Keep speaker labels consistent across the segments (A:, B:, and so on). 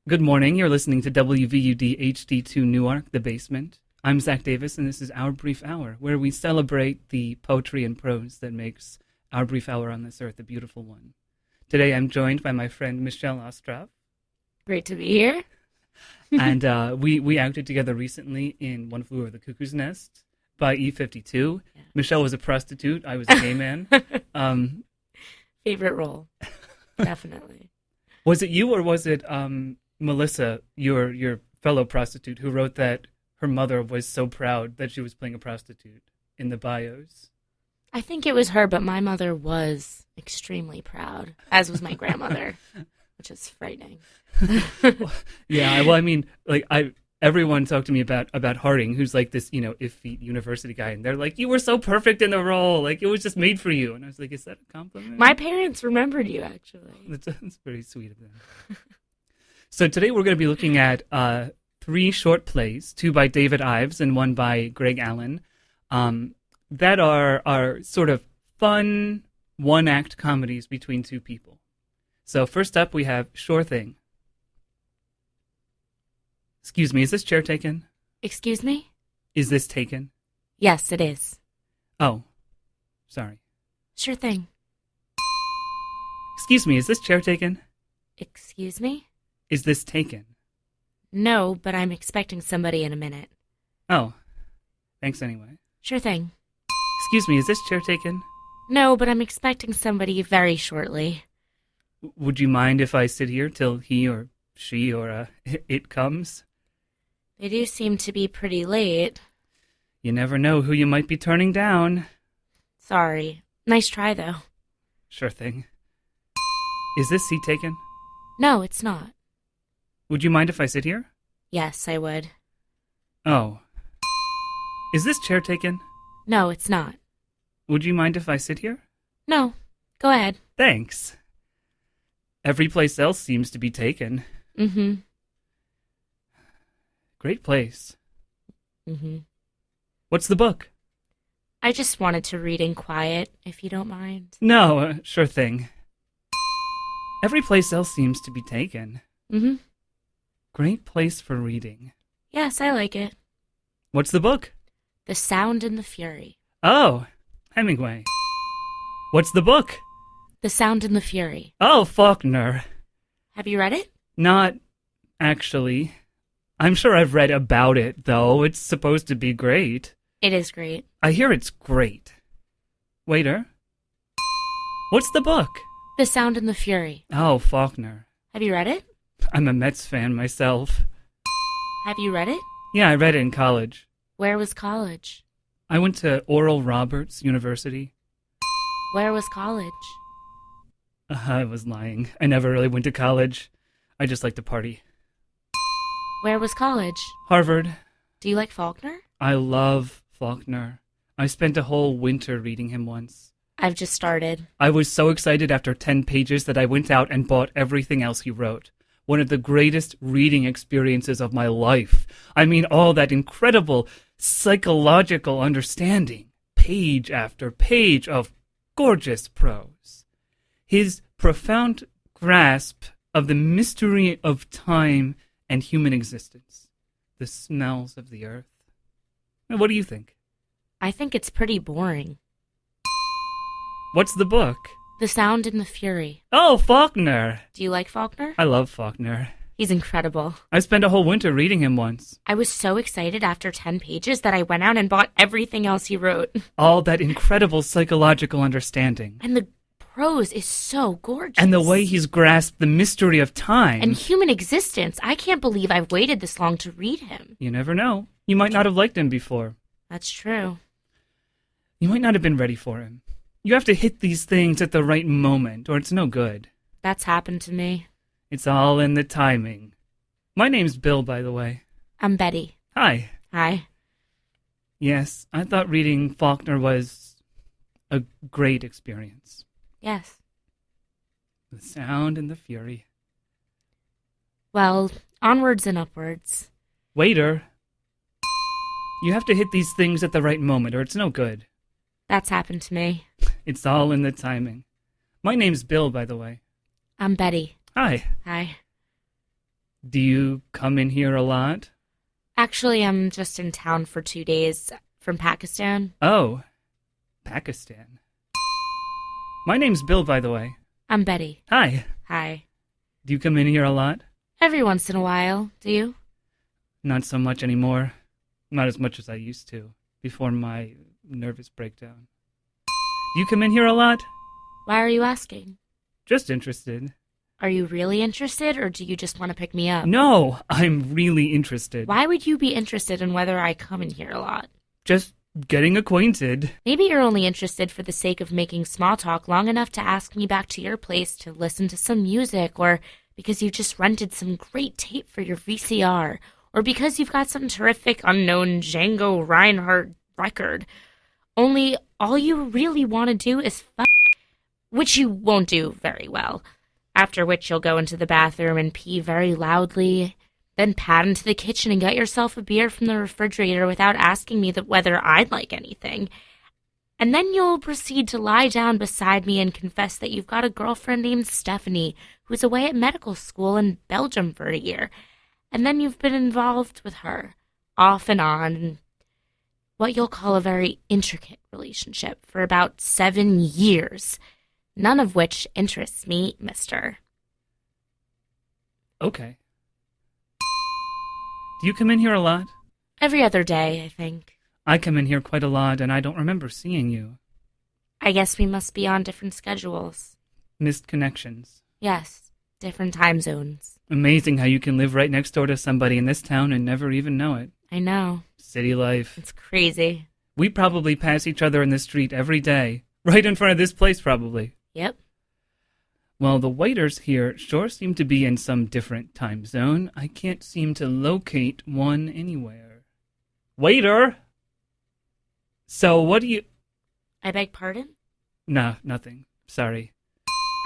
A: Good morning. You're listening to WVUD HD2 Newark, The Basement. I'm Zach Davis, and this is Our Brief Hour, where we celebrate the poetry and prose that makes our brief hour on this earth a beautiful one. Today I'm joined by my friend Michelle Ostroff.
B: Great to be here.
A: And we acted together recently in One Flew Over the Cuckoo's Nest by E52. Yeah. Michelle was a prostitute. I was a gay man.
B: Favorite role, definitely.
A: Was it you or was it Melissa, your fellow prostitute, who wrote that her mother was so proud that she was playing a prostitute in the bios?
B: I think it was her, but my mother was extremely proud, as was my grandmother, which is frightening.
A: Yeah, well, I mean, like, everyone talked to me about Harding, who's like this, iffy university guy, and they're like, you were so perfect in the role, like, it was just made for you. And I was like, is that a compliment?
B: My parents remembered you, actually.
A: That's pretty sweet of them. So today we're going to be looking at 3 short plays, 2 by David Ives and 1 by Greg Allen, that are sort of fun one-act comedies between 2 people. So first up, we have Sure Thing. Excuse me, is this chair taken?
B: Excuse me?
A: Is this taken?
B: Yes, it is.
A: Oh, sorry.
B: Sure thing.
A: Excuse me, is this chair taken?
B: Excuse me?
A: Is this taken?
B: No, but I'm expecting somebody in a minute.
A: Oh, thanks anyway.
B: Sure thing.
A: Excuse me, is this chair taken?
B: No, but I'm expecting somebody very shortly.
A: Would you mind if I sit here till he or she or it comes?
B: They do seem to be pretty late.
A: You never know who you might be turning down.
B: Sorry. Nice try, though.
A: Sure thing. Is this seat taken?
B: No, it's not.
A: Would you mind if I sit here?
B: Yes, I would.
A: Oh. Is this chair taken?
B: No, it's not.
A: Would you mind if I sit here?
B: No. Go ahead.
A: Thanks. Every place else seems to be taken.
B: Mm-hmm.
A: Great place.
B: Mm-hmm.
A: What's the book?
B: I just wanted to read in quiet, if you don't mind.
A: No, sure thing. Every place else seems to be taken.
B: Mm-hmm.
A: Great place for reading.
B: Yes, I like it.
A: What's the book?
B: The Sound and the Fury.
A: Oh, Hemingway. What's the book?
B: The Sound and the Fury.
A: Oh, Faulkner.
B: Have you read it?
A: Not actually. I'm sure I've read about it, though. It's supposed to be great.
B: It is great.
A: I hear it's great. Waiter? What's the book?
B: The Sound and the Fury.
A: Oh, Faulkner.
B: Have you read it?
A: I'm a Mets fan myself.
B: Have you read it?
A: Yeah, I read it in college.
B: Where was college?
A: I went to Oral Roberts University.
B: Where was college?
A: I was lying. I never really went to college. I just like to party.
B: Where was college?
A: Harvard.
B: Do you like Faulkner?
A: I love Faulkner. I spent a whole winter reading him once.
B: I've just started.
A: I was so excited after 10 pages that I went out and bought everything else he wrote. One of the greatest reading experiences of my life. I mean, all that incredible psychological understanding. Page after page of gorgeous prose. His profound grasp of the mystery of time and human existence. The smells of the earth. What do you think?
B: I think it's pretty boring.
A: What's the book?
B: The Sound and the Fury.
A: Oh, Faulkner.
B: Do you like Faulkner?
A: I love Faulkner.
B: He's incredible.
A: I spent a whole winter reading him once.
B: I was so excited after 10 pages that I went out and bought everything else he wrote.
A: All that incredible psychological understanding.
B: And the prose is so gorgeous.
A: And the way he's grasped the mystery of time.
B: And human existence. I can't believe I've waited this long to read him.
A: You never know. You might not have liked him before.
B: That's true.
A: You might not have been ready for him. You have to hit these things at the right moment, or it's no good.
B: That's happened to me.
A: It's all in the timing. My name's Bill, by the way.
B: I'm Betty.
A: Hi.
B: Hi.
A: Yes, I thought reading Faulkner was a great experience.
B: Yes.
A: The Sound and the Fury.
B: Well, onwards and upwards.
A: Waiter. You have to hit these things at the right moment, or it's no good.
B: That's happened to me.
A: It's all in the timing. My name's Bill, by the way.
B: I'm Betty.
A: Hi.
B: Hi.
A: Do you come in here a lot?
B: Actually, I'm just in town for 2 days from Pakistan.
A: Oh, Pakistan. My name's Bill, by the way.
B: I'm Betty.
A: Hi.
B: Hi.
A: Do you come in here a lot?
B: Every once in a while, do you?
A: Not so much anymore. Not as much as I used to, before my nervous breakdown. Do you come in here a lot?
B: Why are you asking?
A: Just interested.
B: Are you really interested, or do you just want to pick me up?
A: No, I'm really interested.
B: Why would you be interested in whether I come in here a lot?
A: Just getting acquainted.
B: Maybe you're only interested for the sake of making small talk long enough to ask me back to your place to listen to some music, or because you just rented some great tape for your VCR, or because you've got some terrific unknown Django Reinhardt record. Only all you really want to do is fuck, which you won't do very well. After which you'll go into the bathroom and pee very loudly, then pad into the kitchen and get yourself a beer from the refrigerator without asking me whether I'd like anything. And then you'll proceed to lie down beside me and confess that you've got a girlfriend named Stephanie who's away at medical school in Belgium for a year. And then you've been involved with her, off and on, in what you'll call a very intricate relationship for about 7 years. None of which interests me, mister.
A: Okay. Do you come in here a lot?
B: Every other day, I think.
A: I come in here quite a lot, and I don't remember seeing you.
B: I guess we must be on different schedules.
A: Missed connections.
B: Yes, different time zones.
A: Amazing how you can live right next door to somebody in this town and never even know it.
B: I know.
A: City life.
B: It's crazy.
A: We probably pass each other in the street every day. Right in front of this place, probably.
B: Yep.
A: Well, the waiters here sure seem to be in some different time zone. I can't seem to locate one anywhere. Waiter! So, what do you...
B: I beg pardon?
A: No, nothing. Sorry.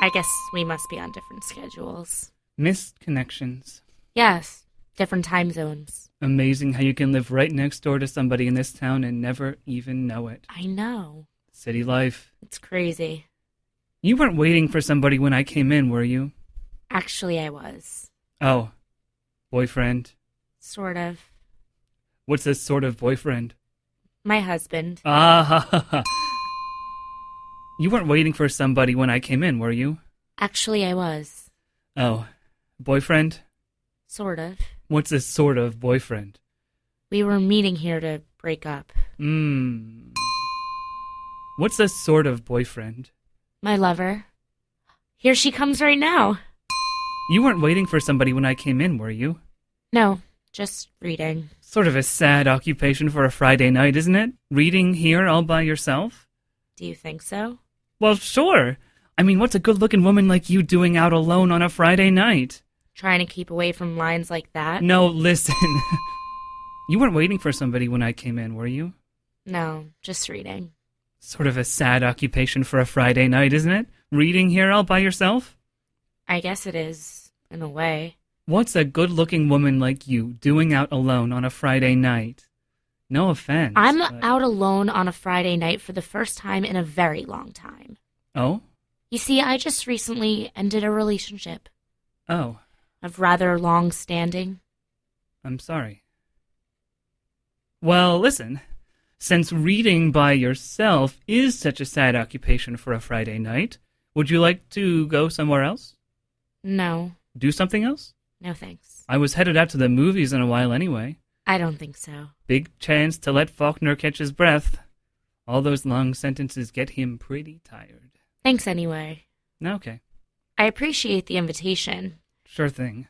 B: I guess we must be on different schedules.
A: Missed connections.
B: Yes, different time zones.
A: Amazing how you can live right next door to somebody in this town and never even know it.
B: I know.
A: City life.
B: It's crazy.
A: You weren't waiting for somebody when I came in, were you?
B: Actually, I was.
A: Oh. Boyfriend?
B: Sort of.
A: What's this sort of boyfriend?
B: My husband.
A: Ah, ha, ha, ha. You weren't waiting for somebody when I came in, were you?
B: Actually, I was.
A: Oh. Boyfriend?
B: Sort of.
A: What's this sort of boyfriend?
B: We were meeting here to break up.
A: What's this sort of boyfriend?
B: My lover. Here she comes right now.
A: You weren't waiting for somebody when I came in, were you?
B: No, just reading.
A: Sort of a sad occupation for a Friday night, isn't it? Reading here all by yourself?
B: Do you think so?
A: Well, sure. I mean, what's a good-looking woman like you doing out alone on a Friday night?
B: Trying to keep away from lines like that?
A: No, listen. You weren't waiting for somebody when I came in, were you?
B: No, just reading.
A: Sort of a sad occupation for a Friday night, isn't it? Reading here all by yourself?
B: I guess it is, in a way.
A: What's a good-looking woman like you doing out alone on a Friday night? No offense.
B: I'm
A: but...
B: out alone on a Friday night for the first time in a very long time.
A: Oh?
B: You see, I just recently ended a relationship.
A: Oh.
B: Of rather long standing.
A: I'm sorry. Well, listen. Since reading by yourself is such a sad occupation for a Friday night, would you like to go somewhere else?
B: No.
A: Do something else?
B: No thanks.
A: I was headed out to the movies in a while anyway.
B: I don't think so.
A: Big chance to let Faulkner catch his breath. All those long sentences get him pretty tired.
B: Thanks anyway.
A: Okay.
B: I appreciate the invitation.
A: Sure thing.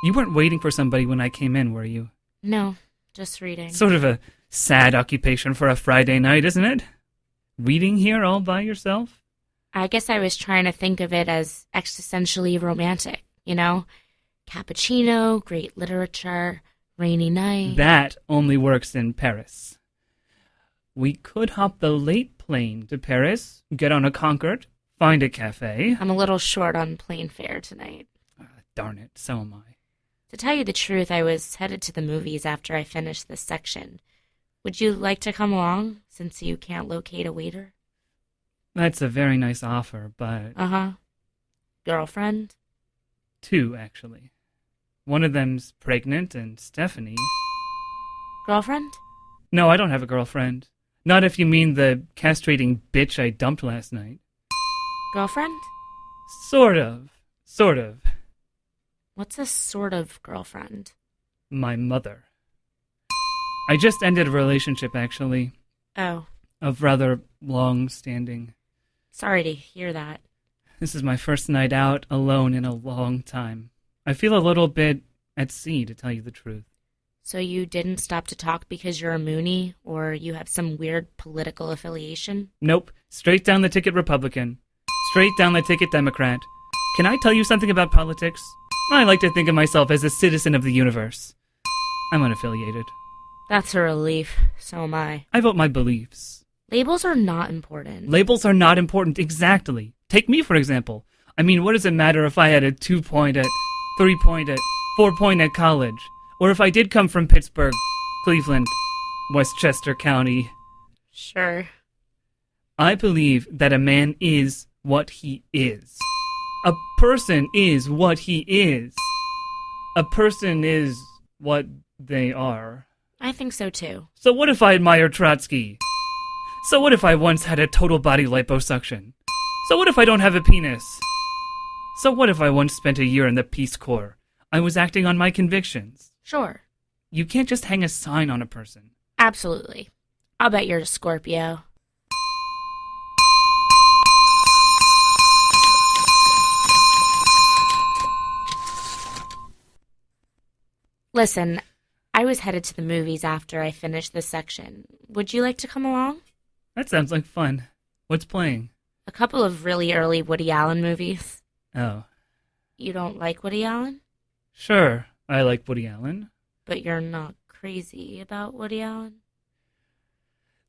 A: You weren't waiting for somebody when I came in, were you?
B: No, just reading.
A: Sort of a sad occupation for a Friday night, isn't it? Reading here all by yourself?
B: I guess I was trying to think of it as existentially romantic, you know? Cappuccino, great literature, rainy night.
A: That only works in Paris. We could hop the late plane to Paris, get on a Concorde, find a cafe.
B: I'm a little short on plane fare tonight.
A: Darn it, so am I.
B: To tell you the truth, I was headed to the movies after I finished this section. Would you like to come along, since you can't locate a waiter?
A: That's a very nice offer, but...
B: Uh-huh. Girlfriend?
A: 2, actually. One of them's pregnant, and Stephanie...
B: Girlfriend?
A: No, I don't have a girlfriend. Not if you mean the castrating bitch I dumped last night.
B: Girlfriend?
A: Sort of. Sort of.
B: What's a sort of girlfriend?
A: My mother. I just ended a relationship, actually.
B: Oh.
A: Of rather long standing.
B: Sorry to hear that.
A: This is my first night out alone in a long time. I feel a little bit at sea, to tell you the truth.
B: So you didn't stop to talk because you're a Moonie, or you have some weird political affiliation?
A: Nope. Straight down the ticket Republican. Straight down the ticket Democrat. Can I tell you something about politics? I like to think of myself as a citizen of the universe. I'm unaffiliated.
B: That's a relief. So am I.
A: I vote my beliefs.
B: Labels are not important.
A: Labels are not important, exactly. Take me, for example. I mean, what does it matter if I had a 2-point at, 3-point at, 4-point at college? Or if I did come from Pittsburgh, Cleveland, Westchester County?
B: Sure.
A: I believe that a man is what he is. A person is what he is. A person is what they are.
B: I think so too.
A: So what if I admire Trotsky? So what if I once had a total body liposuction? So what if I don't have a penis? So what if I once spent a year in the Peace Corps? I was acting on my convictions.
B: Sure.
A: You can't just hang a sign on a person.
B: Absolutely. I'll bet you're a Scorpio. Listen, I was headed to the movies after I finished this section. Would you like to come along?
A: That sounds like fun. What's playing?
B: A couple of really early Woody Allen movies.
A: Oh.
B: You don't like Woody Allen?
A: Sure, I like Woody Allen.
B: But you're not crazy about Woody Allen?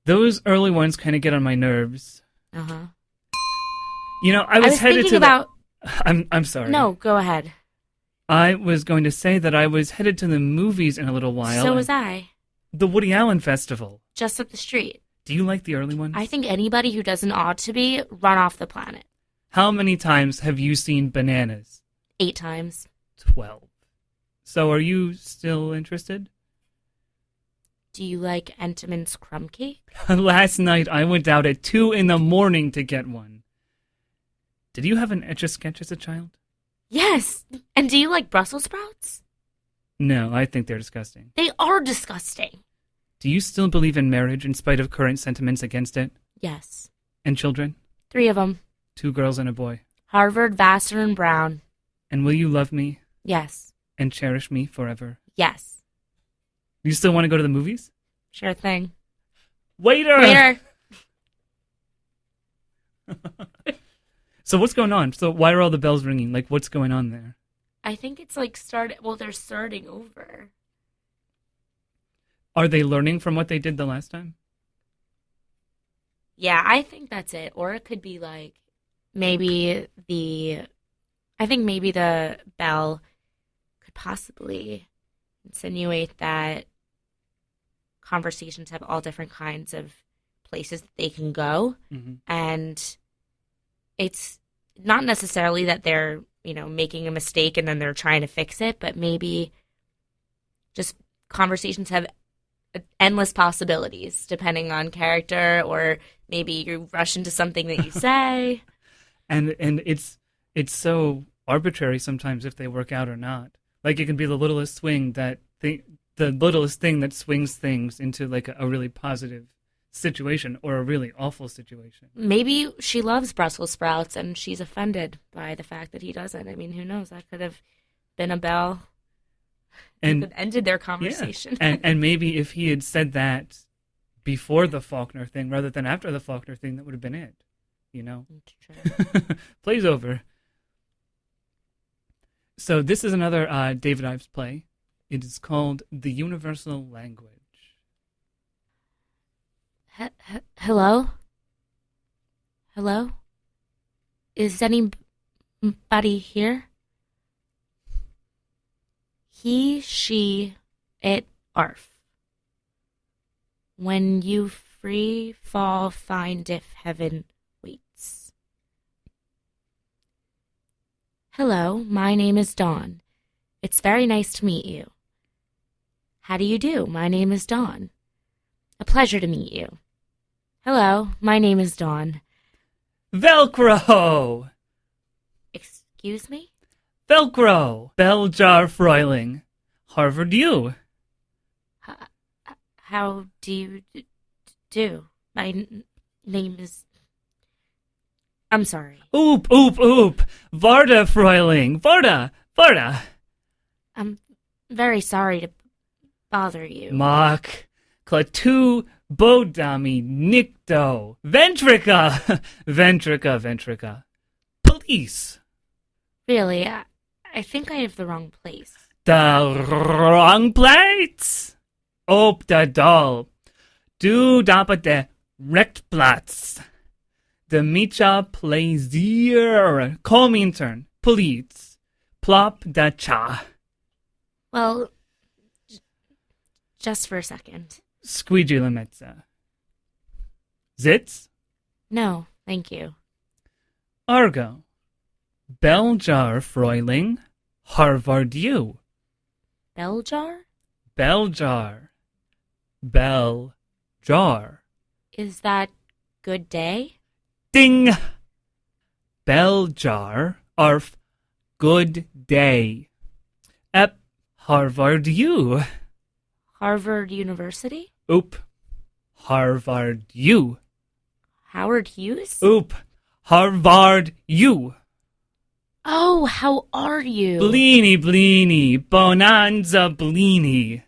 A: Those early ones kind of get on my nerves.
B: Uh-huh.
A: You know, I was headed
B: thinking
A: to
B: about...
A: I'm sorry.
B: No, go ahead.
A: I was going to say that I was headed to the movies in a little while.
B: So was I.
A: The Woody Allen Festival.
B: Just up the street.
A: Do you like the early ones?
B: I think anybody who doesn't ought to be, run off the planet.
A: How many times have you seen Bananas?
B: 8 times.
A: 12. So are you still interested?
B: Do you like Entenmann's crumb cake?
A: Last night I went out at 2 a.m. to get one. Did you have an Etch-a-Sketch as a child?
B: Yes. And do you like Brussels sprouts?
A: No, I think they're disgusting.
B: They are disgusting.
A: Do you still believe in marriage in spite of current sentiments against it?
B: Yes.
A: And children?
B: 3 of them.
A: 2 girls and a boy.
B: Harvard, Vassar, and Brown.
A: And will you love me?
B: Yes.
A: And cherish me forever?
B: Yes.
A: You still want to go to the movies?
B: Sure thing.
A: Waiter!
B: Waiter!
A: So what's going on? So why are all the bells ringing? Like, what's going on there?
B: I think it's like they're starting over.
A: Are they learning from what they did the last time?
B: Yeah, I think that's it. Or it could be like maybe the bell could possibly insinuate that conversations have all different kinds of places that they can go.
A: Mm-hmm.
B: And it's not necessarily that they're, making a mistake and then they're trying to fix it, but maybe just conversations have endless possibilities depending on character, or maybe you rush into something that you say.
A: and it's so arbitrary sometimes if they work out or not. Like, it can be the littlest swing the littlest thing that swings things into like a really positive situation or a really awful situation.
B: Maybe she loves Brussels sprouts and she's offended by the fact that he doesn't. I mean, who knows? That could have been a bell and could have ended their conversation.
A: Yeah. And maybe if he had said that before the Faulkner thing rather than after the Faulkner thing, that would have been it. Play's over. So this is another David Ives play. It is called The Universal Language.
B: Hello? Hello? Is anybody here? He, she, it, arf. When you free fall, find if heaven waits. Hello, my name is Dawn. It's very nice to meet you. How do you do? My name is Dawn. A pleasure to meet you. Hello, my name is Dawn.
A: Velcro!
B: Excuse me?
A: Velcro! Bell-jar Fräuling. Harvard U.
B: How do you do? My name is... I'm sorry.
A: Oop! Varda Fräuling. Varda!
B: I'm very sorry to bother you.
A: Mach. Klaatu Bodami Nikto. Ventrica! Ventrica. Police.
B: Really, I think I have the wrong place.
A: The wrong place? Op the doll. Du dapa de Rechtplatz. De Micha Plaisir. Komintern. Police. Plop da cha.
B: Well, just for a second.
A: Squeegee Lemezza. Zitz?
B: No, thank you.
A: Argo. Bell-jar Fräuling. Harvard U.
B: Bell jar?
A: Bell-jar. Bell-jar.
B: Is that good day?
A: Ding! Bell-jar. Arf. Good day. Ep. Harvard U.
B: Harvard University?
A: Oop. Harvard U.
B: Howard Hughes?
A: Oop. Harvard U.
B: Oh, how are you?
A: Bleeny, bonanza bleeny.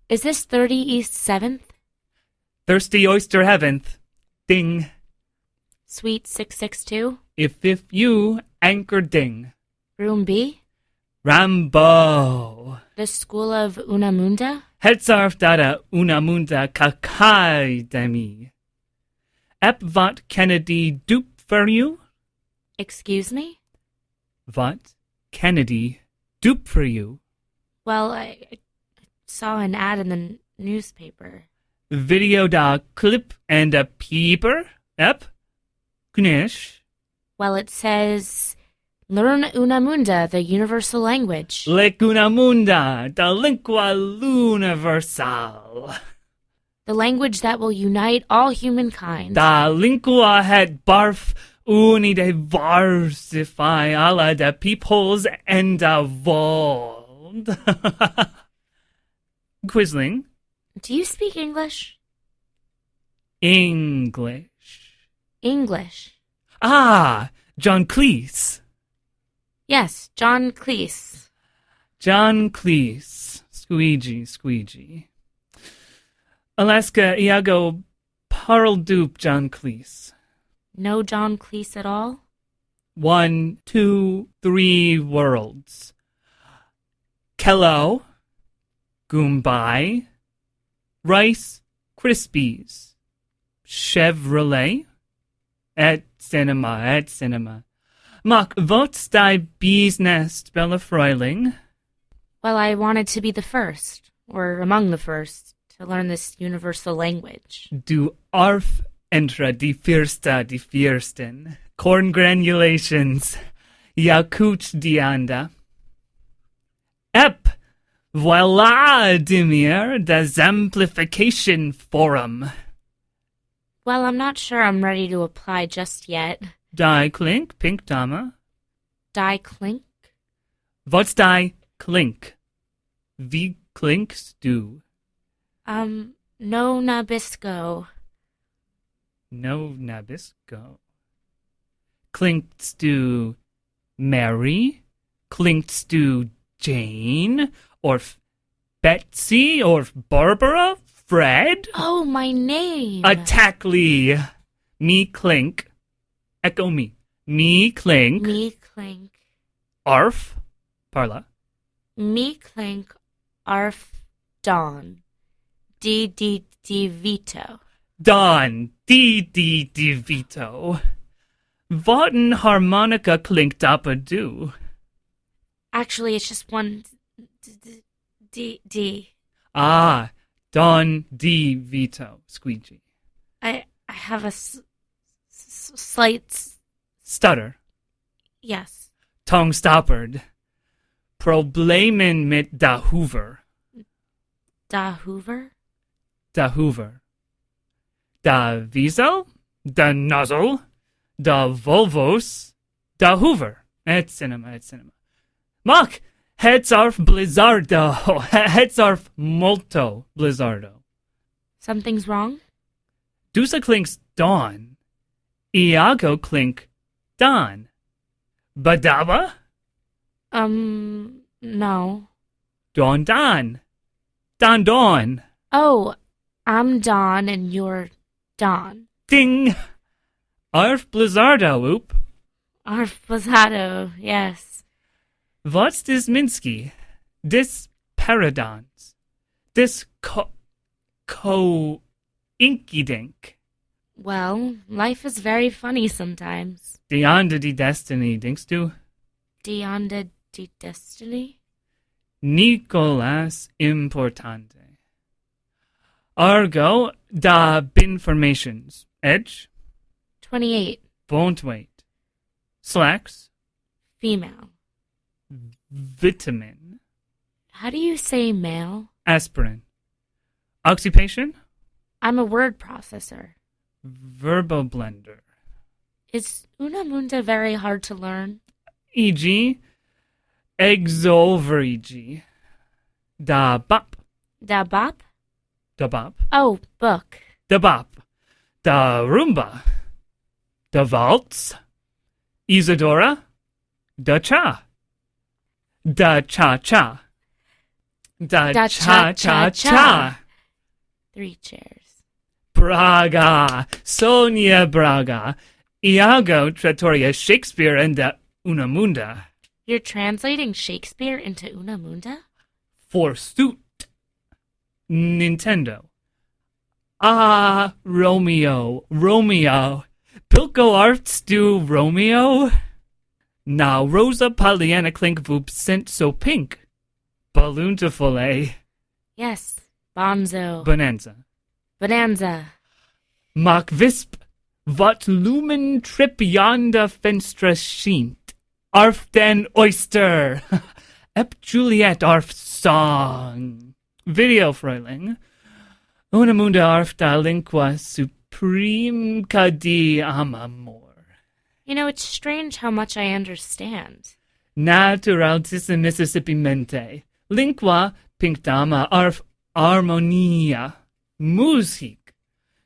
B: Is this 30 East 7th?
A: Thirsty oyster heaventh. Ding.
B: Suite 662?
A: If you anchor ding.
B: Room B?
A: Rambo.
B: The School of Unamunda?
A: Hetzarf dada unamunda kakai demi. Ep vot Kennedy dupe for you?
B: Excuse me?
A: Vot Kennedy dupe for you?
B: Well, I saw an ad in the newspaper.
A: Video da clip and a peeper? Ep? Knish?
B: Well, it says, learn Unamunda, the universal language.
A: Lecunamunda, da lingua universal.
B: The language that will unite all humankind.
A: Da lingua het barf uni de varsify alla de peoples and the world. Quisling.
B: Do you speak English?
A: English.
B: English.
A: Ah, John Cleese.
B: Yes, John Cleese.
A: John Cleese. Squeegee. Alaska Iago Parl Dupe John Cleese.
B: No John Cleese at all?
A: 1, 2, 3 worlds. Kello. Goombai. Rice Krispies. Chevrolet. Et cinema. Mock votes die bee's nest, Bella Fräuling.
B: Well, I wanted to be the first, or among the first, to learn this universal language.
A: Du arf entra die Fürsten. Corn granulations. Yakut dianda. Ep. Voila, Dimir, das Amplification Forum.
B: Well, I'm not sure I'm ready to apply just yet.
A: Die Klink, Pink Dama.
B: Die Clink?
A: What's die Klink? Wie klinkst du?
B: No Nabisco.
A: No Nabisco. Klinkst du Mary? Klinkst du Jane? Or Betsy? Or Barbara? Fred?
B: Oh, my name.
A: Attackly. Me clink. Echo me. Me clink.
B: Me Clink.
A: Arf. Parla.
B: Me Clink. Arf. Dawn. D. Vito.
A: Don. D. Vito. Vauten harmonica clink dapadu.
B: Actually, it's just one D.
A: Ah. Don D. Vito. Squeegee.
B: I have a slight...
A: Stutter.
B: Yes.
A: Tongue stoppered. Problemen mit da Hoover.
B: Da Hoover?
A: Da Hoover. Da Wiesel, da Nozzle, da Volvos, da Hoover. Et cinema. Mach, hetzarf blizzardo, hetzarf molto blizzardo.
B: Something's wrong?
A: Dusa clinks dawn, Iago clink don. Badaba?
B: No.
A: Don. Don.
B: Oh, I'm Don and you're Don.
A: Ding! Arf blizzardo, oop.
B: Arf Blazzato, yes.
A: What's dis Minsky? Dis paradons. Dis inky dink.
B: Well, life is very funny sometimes.
A: Deonda die destiny, denkst du?
B: Deonda di destiny?
A: Nicolas importante. Argo da binformations. Edge?
B: 28.
A: Won't wait. Slacks?
B: Female.
A: Vitamin.
B: How do you say male?
A: Aspirin. Occupation?
B: I'm a word processor.
A: Verbo blender.
B: Is Una Munda very hard to learn?
A: E.g. Exover-e.g. Da bop.
B: Da bop?
A: Da bop.
B: Oh, book.
A: Da bop. Da rumba. Da waltz. Isadora. Da cha. Da cha-cha. Da cha-cha-cha.
B: 3 chairs.
A: Braga. Sonia Braga. Iago Trattoria Shakespeare and da Una Munda.
B: You're translating Shakespeare into Una Munda?
A: Forsooth. Nintendo. Romeo. Pilko arts do Romeo? Now Rosa Pollyanna Clink Voop sent so pink. Balloon to fillet.
B: Yes. Bonzo.
A: Bonanza. Mach Visp. Wat lumen trip yonder fenstra schient. Arf den oyster. Ep Juliet arf song. Video Fräuling. Una Munda arf da lingua supreme cadi amor.
B: You know, it's strange how much I understand.
A: Naturaltissima Mississippi mente. Lingua pinctama arf harmonia. Music.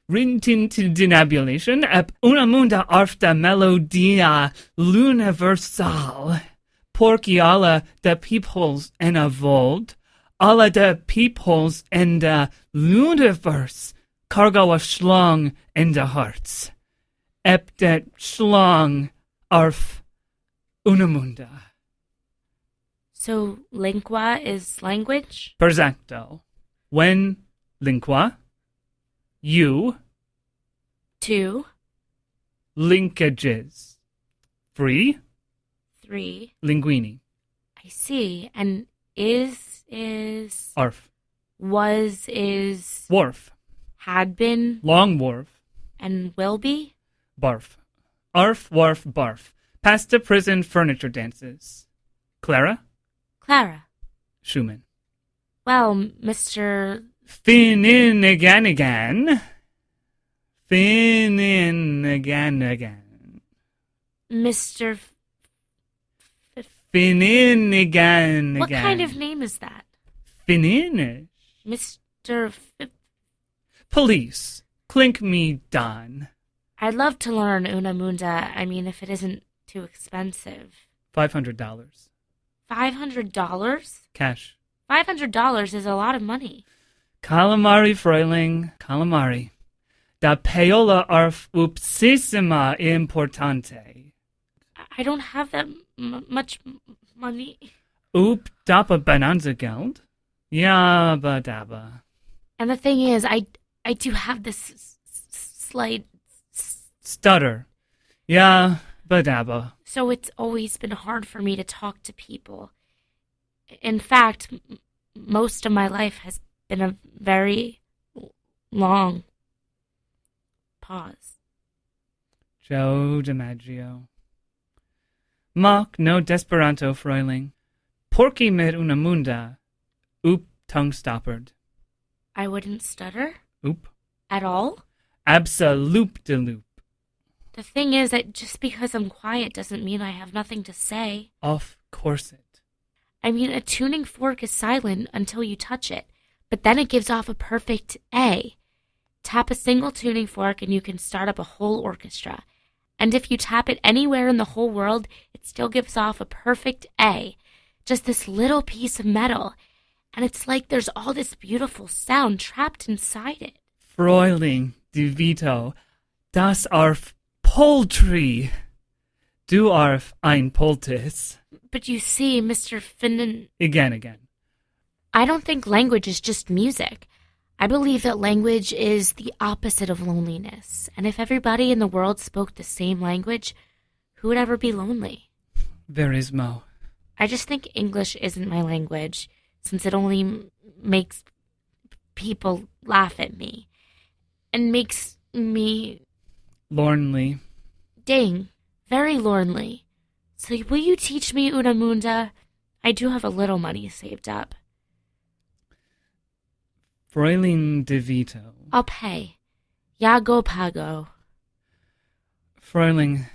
A: Rintintinabulation ep Una Munda arf da melodia l'universal. Porky alla de peepholes en a vold. Alla de peepholes en de l'universe. Cargo a schlong en de hearts. Ep de schlong arf Una Munda.
B: So, lingua is language?
A: Perfecto. When lingua, you,
B: 2,
A: linkages. 3,
B: 3.
A: linguini.
B: I see. And is,
A: Arf.
B: was, is,
A: Wharf.
B: had been,
A: Long wharf.
B: and will be?
A: Barf. Arf, wharf, barf. Pasta prison furniture dances. Clara.
B: Clara.
A: Schumann.
B: Well, Mr.
A: Fin in again. Fin in again.
B: Mr.
A: Fin in again.
B: What kind of name is that?
A: Fin-in.
B: Mr.
A: Police. Clink me Don.
B: I'd love to learn Una Munda. I mean, if it isn't too expensive.
A: $500.
B: $500?
A: Cash.
B: $500 is a lot of money.
A: Calamari, Fräuling. Calamari. Da paola arf upsissima importante.
B: I don't have that much money.
A: Oop dappa bonanza geld. Yabba dabba.
B: And the thing is, I do have this slight
A: Stutter. Yabba dabba.
B: So it's always been hard for me to talk to people. In fact, most of my life has been a very long pause.
A: Joe DiMaggio. Mock no desperanto, Fräuling. Porky met una munda. Oop, tongue stoppered.
B: I wouldn't stutter?
A: Oop.
B: At all?
A: Absolute de loop.
B: The thing is that just because I'm quiet doesn't mean I have nothing to say.
A: Of course it.
B: I mean, a tuning fork is silent until you touch it, but then it gives off a perfect A. Tap a single tuning fork and you can start up a whole orchestra. And if you tap it anywhere in the whole world, it still gives off a perfect A. Just this little piece of metal. And it's like there's all this beautiful sound trapped inside it.
A: Fräulein de Vito, das arf poultry. Du arf ein Poultice.
B: But you see, Mr. Finnan...
A: Again.
B: I don't think language is just music. I believe that language is the opposite of loneliness. And if everybody in the world spoke the same language, who would ever be lonely?
A: Verismo.
B: I just think English isn't my language, since it only makes people laugh at me. And makes me...
A: Lornly.
B: Dang, very lonely. So will you teach me una munda? I do have a little money saved up.
A: Fräulein de Vito.
B: I'll pay. Yago pago.
A: Fräulein,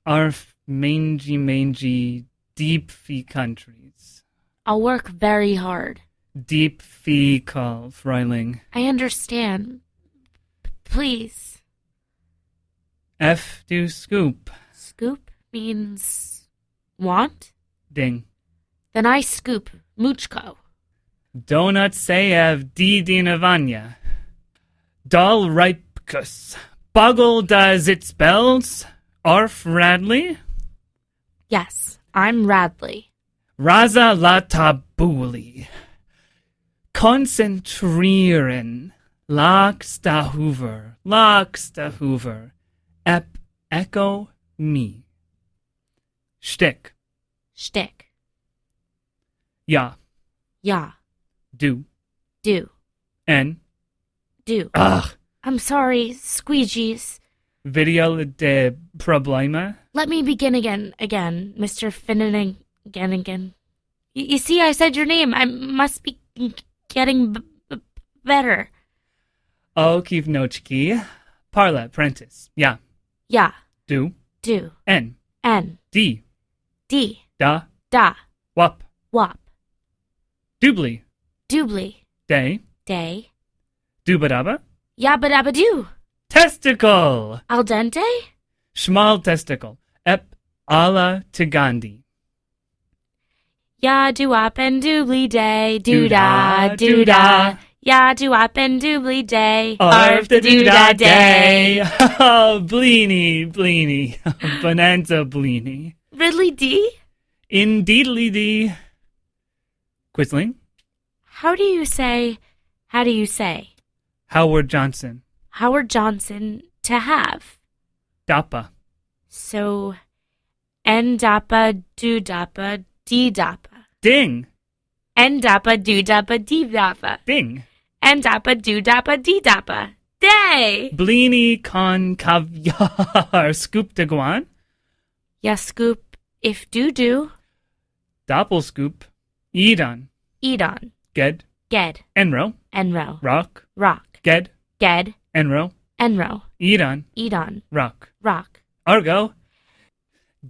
A: arf mangy, deep fee countries.
B: I'll work very hard.
A: Deep fee call, Fräulein.
B: I understand. Please.
A: F do scoop.
B: Scoop means want?
A: Ding.
B: Then I scoop muchko.
A: Donut sev di dinavanya. Dal ripkus. Buggle does it spells. Arf Radley.
B: Yes, I'm Radley.
A: Raza la tabuli. Konzentrieren. Lagsta Hoover. Ep echo me. Shtick. Ja.
B: Ja.
A: Do. En.
B: Do.
A: Ugh.
B: I'm sorry, squeegees.
A: Video de problema.
B: Let me begin again, Mr. Finnan, again. You see, I said your name. I must be getting better.
A: O kivnochki. Parla, prentice. Ja.
B: Ja.
A: Do. En.
B: D.
A: Da. Wop. Doobly. Day. Doobadaba.
B: Yabba do.
A: Testicle.
B: Al dente?
A: Schmal testicle. Ep ala tigandi.
B: Ya do up and doobly day. Doo-da. Ya do up and doobly day.
A: Arf the doo-da day. Bleeny. Bonanza bleeny.
B: Ridley D?
A: Indeedly dee. Quisling.
B: How do you say?
A: Howard Johnson.
B: Howard Johnson to have.
A: Dappa.
B: So, N-dappa, do-dappa, D-dappa.
A: Ding.
B: N-dappa, do-dappa, D-dappa.
A: Ding.
B: N-dappa, do-dappa, D-dappa. Day!
A: Bleeny con caviar. Scoop de guan.
B: Ya scoop if do.
A: Doppel scoop. Edon. Ged. Enro. Rock. Ged. Enro. Edon. Rock. Argo.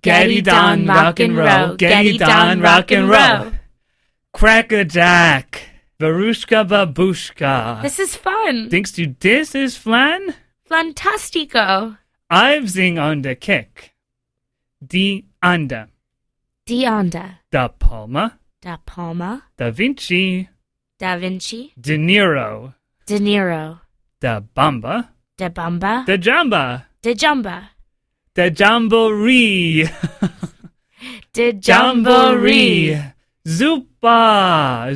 A: Geddy Don rock and roll. Geddy Don rock and roll. Crackerjack. Barushka babushka.
B: This is fun.
A: Thinks du this is flan?
B: Fantastico.
A: I've zing on the kick. Di anda. Da Palma. Da Vinci. De Niro. Da Bamba. Da Jamba. Da Jamboree. Jamboree. Zupa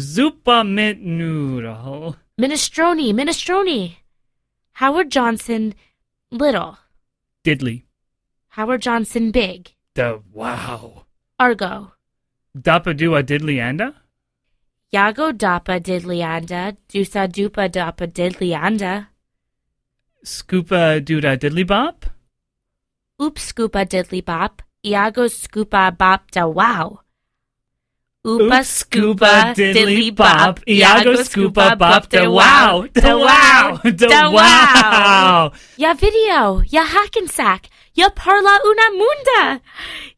A: mint noodle.
B: Minestrone. Howard Johnson, little.
A: Diddley.
B: Howard Johnson, big.
A: Da wow.
B: Argo.
A: Dappa dua diddly anda?
B: Yago dappa diddly anda. Dusa dupa dappa diddly anda.
A: Scoopa dooda diddly bop?
B: Oop scoopa diddly bop. Iago scoopa bop da wow. Oopa scoopa diddly bop, Iago scoopa bop de wow, de wow, de wow. Ya video, ya hackensack, ya parla una munda.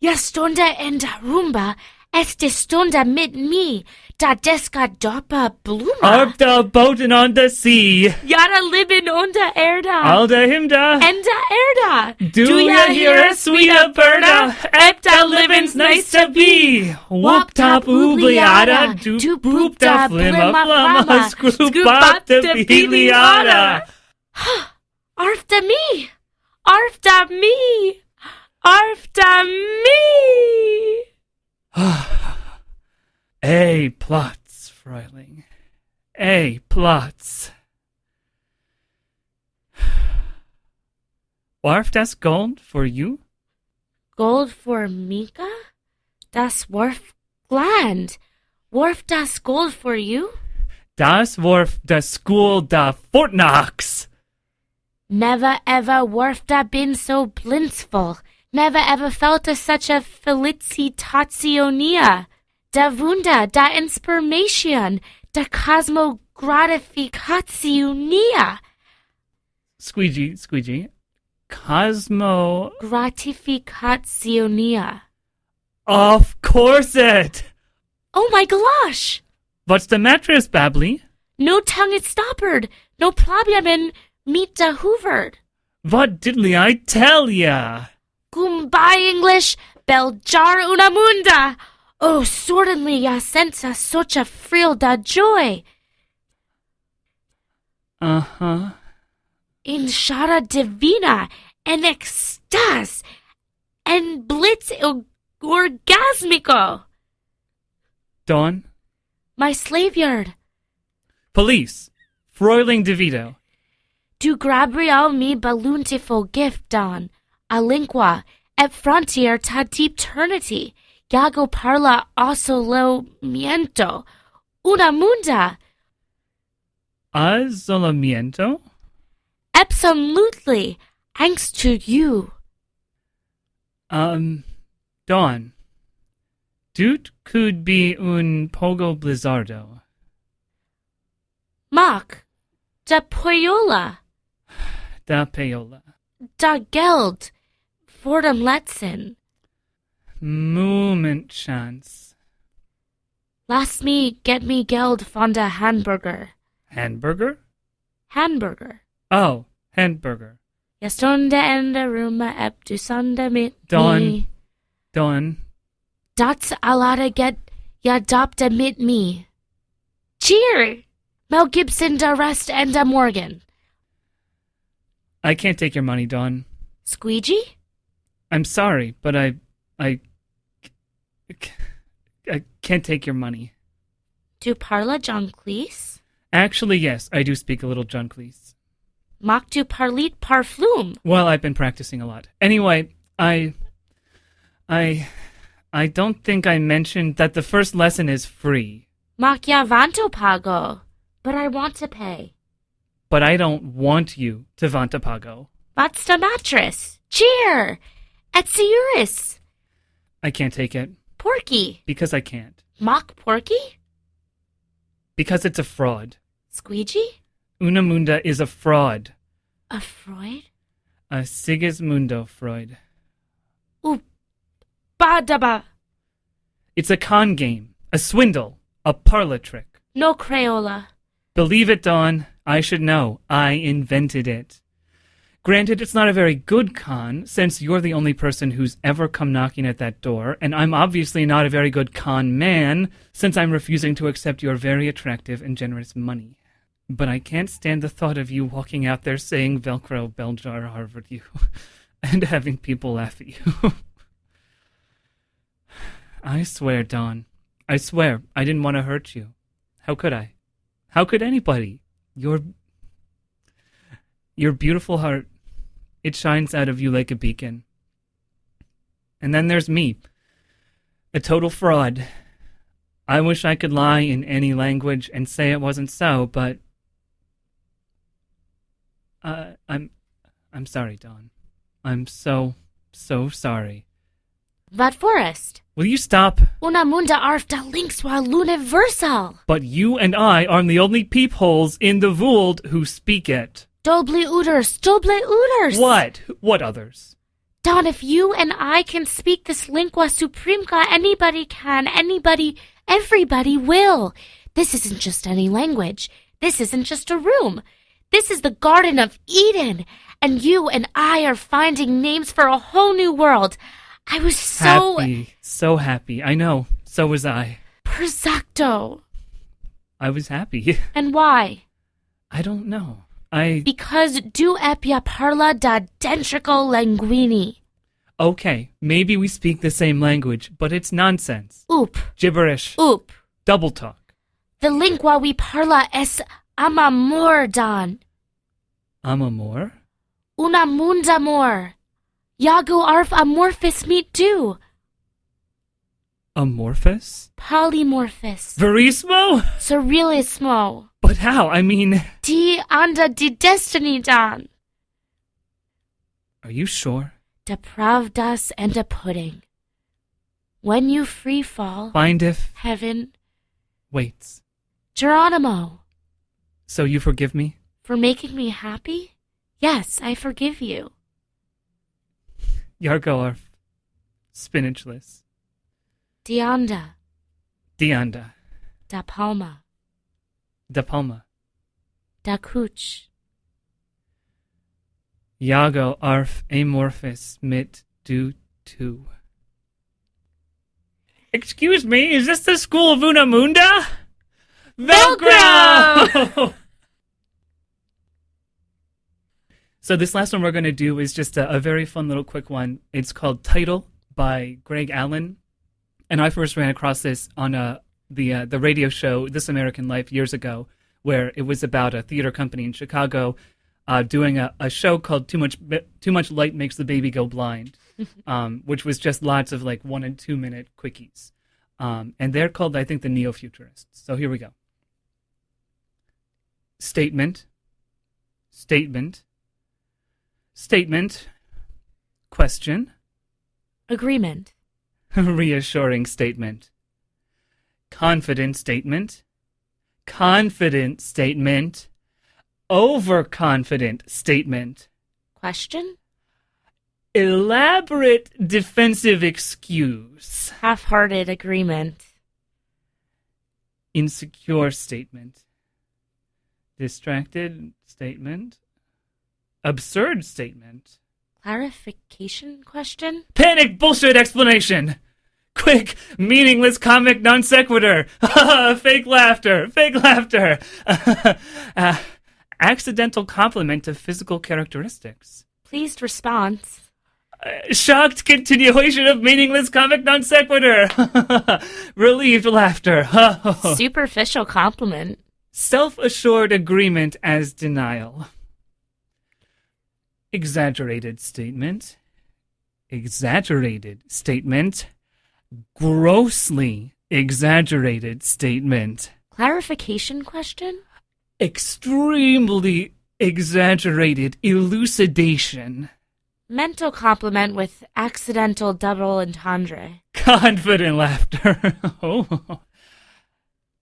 B: Ya stonda enda rumba, este stonda mit me, da deska dopa bluma.
A: Up the boatin' on the sea.
B: Yada libin onda erda.
A: Alda himda.
B: Enda erda.
A: Do ya hear a sweet Alberta? Epta living's nice to be. Whoop top oobliata. Do boop da flimma flama. Scroop bop the beeliata.
B: Arfta me. Arfta me. Arfta me.
A: A plots, Fräuling. A plots. Warf das Gold for you?
B: Gold for Mika? Das Worf Gland. Worf das Gold for you?
A: Das Worf das School da Fortnox.
B: Never ever Worf da been so blintzful. Never ever felt a such a felicitationia. Da Wunda, da Inspiration, da Cosmogratificationia.
A: Squeegee. Cosmo.
B: Gratificationia.
A: Of course it.
B: Oh my gosh.
A: What's the mattress, Babbly?
B: No tongue it stoppered. No problem in meet da hoovered.
A: What diddly I tell ya?
B: Goodbye English, Beljar una munda. Oh, certainly ya senza such a frill da joy.
A: Uh-huh.
B: In shara divina, en extas, en blitz orgasmico.
A: Dawn?
B: My slave yard.
A: Police. Fräuling DeVito.
B: Du Gabriel mi baluntiful gift don, a lingua, et frontier ta deep eternity. Yago parla oso lo miento. Una munda.
A: Isolamiento?
B: Absolutely. Thanks to you.
A: Dawn. Dut could be un pogo blizzardo.
B: Mock. Da poyola.
A: Da payola.
B: Da geld. Fordham Letson.
A: Moment chance.
B: Lass me get me geld von da hamburger.
A: Hamburger?
B: Hamburger.
A: Oh, hamburger.
B: Ja stunde enda rumma ep du sunda mit
A: Dawn.
B: me.
A: Dawn.
B: Dats alada get ya dopta mit me. Cheer! Mel Gibson da rest and da Morgan.
A: I can't take your money, Dawn.
B: Squeegee?
A: I'm sorry, but I can't take your money.
B: Du parla John Cleese?
A: Actually, yes, I do speak a little John Cleese.
B: Mock du parlit parflume?
A: Well, I've been practicing a lot. Anyway, I don't think I mentioned that the first lesson is free.
B: Mock ya vanto pago. But I want to pay.
A: But I don't want you to vantapago.
B: What's the mattress? Cheer! Etsiuris!
A: I can't take it.
B: Porky!
A: Because I can't.
B: Mock Porky?
A: Because it's a fraud.
B: Squeegee?
A: Unamunda is a fraud.
B: A Freud?
A: A Sigismundo Freud.
B: Ooh, badaba.
A: It's a con game, a swindle, a parlor trick.
B: No Crayola.
A: Believe it, Dawn. I should know. I invented it. Granted, it's not a very good con, since you're the only person who's ever come knocking at that door, and I'm obviously not a very good con man, since I'm refusing to accept your very attractive and generous money. But I can't stand the thought of you walking out there saying Velcro, Beljar, Harvard you, and having people laugh at you. I swear, Dawn. I swear, I didn't want to hurt you. How could I? How could anybody? Your beautiful heart, it shines out of you like a beacon. And then there's me, a total fraud. I wish I could lie in any language and say it wasn't so, but I'm sorry, Dawn. I'm so sorry.
B: What forest?
A: Will you stop?
B: Una munda arf da linkswa l'universal.
A: But you and I are the only peepholes in the world who speak it.
B: Doble uders.
A: What? What others?
B: Don, if you and I can speak this lingua supremca, anybody can, everybody will. This isn't just any language. This isn't just a room. This is the Garden of Eden. And you and I are finding names for a whole new world. I was
A: so happy. I know. So was I.
B: Persacto.
A: I was happy.
B: And why?
A: I don't know.
B: Because du epia parla da dentrico languini.
A: Okay, maybe we speak the same language, but it's nonsense.
B: Oop.
A: Gibberish.
B: Oop.
A: Double talk.
B: The lingua we parla es amamor, Don.
A: Amamor?
B: Una mundamor. Yago arf amorphous meet do.
A: Amorphous?
B: Polymorphous.
A: Verismo?
B: Surrealismo.
A: But how? I mean...
B: Di anda di destiny, Don.
A: Are you sure?
B: Da pravdas and a pudding. When you free fall...
A: Find if...
B: Heaven...
A: Waits.
B: Geronimo.
A: So you forgive me?
B: For making me happy? Yes, I forgive you.
A: Yargoarf. Spinachless.
B: Dianda.
A: Dianda.
B: Da palma.
A: Da Palma.
B: Da cuch.
A: Iago arf amorphous mit du tu. Excuse me, is this the school of Una Munda? Velcro! So this last one we're going to do is just a very fun little quick one. It's called Title by Greg Allen. And I first ran across this on the radio show This American Life years ago, where it was about a theater company in Chicago doing a show called Too Much Light Makes the Baby Go Blind, which was just lots of like 1 and 2 minute quickies. And they're called, I think, the Neo-Futurists. So here we go. Statement. Question.
B: Agreement.
A: Reassuring statement. Confident statement. Confident statement. Overconfident statement.
B: Question.
A: Elaborate defensive excuse.
B: Half-hearted agreement.
A: Insecure statement. Distracted statement. Absurd statement.
B: Clarification question?
A: Panic bullshit explanation. Quick, meaningless comic non sequitur. Fake laughter. Accidental compliment of physical characteristics.
B: Pleased response.
A: Shocked continuation of meaningless comic non sequitur. Relieved laughter.
B: Superficial compliment.
A: Self-assured agreement as denial. Exaggerated statement. Grossly exaggerated statement.
B: Clarification question?
A: Extremely exaggerated elucidation.
B: Mental compliment with accidental double entendre.
A: Confident laughter.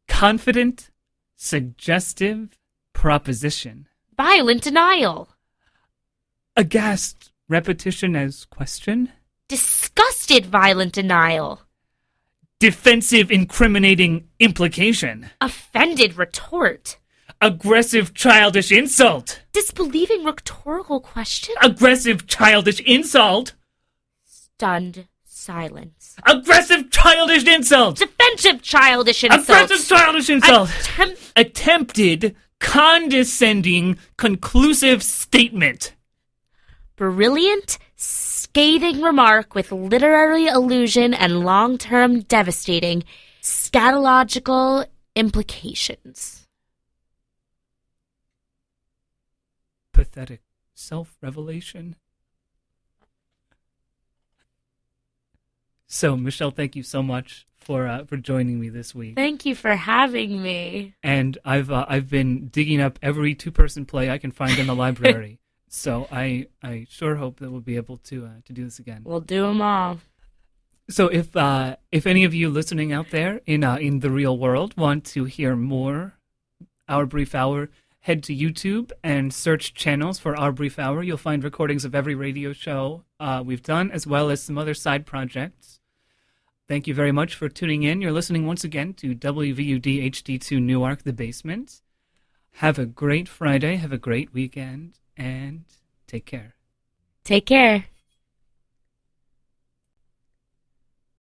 A: Confident, suggestive proposition.
B: Violent denial.
A: Aghast repetition as question.
B: Disgusted violent denial.
A: Defensive incriminating implication.
B: Offended retort.
A: Aggressive childish insult.
B: Disbelieving rhetorical question.
A: Aggressive childish insult.
B: Stunned silence.
A: Aggressive childish insult.
B: Defensive childish insult.
A: Aggressive childish insult. Attempted condescending conclusive statement.
B: Brilliant, scathing remark with literary allusion and long-term devastating scatological implications.
A: Pathetic self-revelation. So, Michelle, thank you so much for joining me this week.
B: Thank you for having me.
A: And I've been digging up every two-person play I can find in the library. So I sure hope that we'll be able to do this again.
B: We'll do them all.
A: So if any of you listening out there in the real world want to hear more Our Brief Hour, head to YouTube and search channels for Our Brief Hour. You'll find recordings of every radio show we've done, as well as some other side projects. Thank you very much for tuning in. You're listening once again to WVUD HD2 Newark, The Basement. Have a great Friday, have a great weekend, and take care.
B: Take care.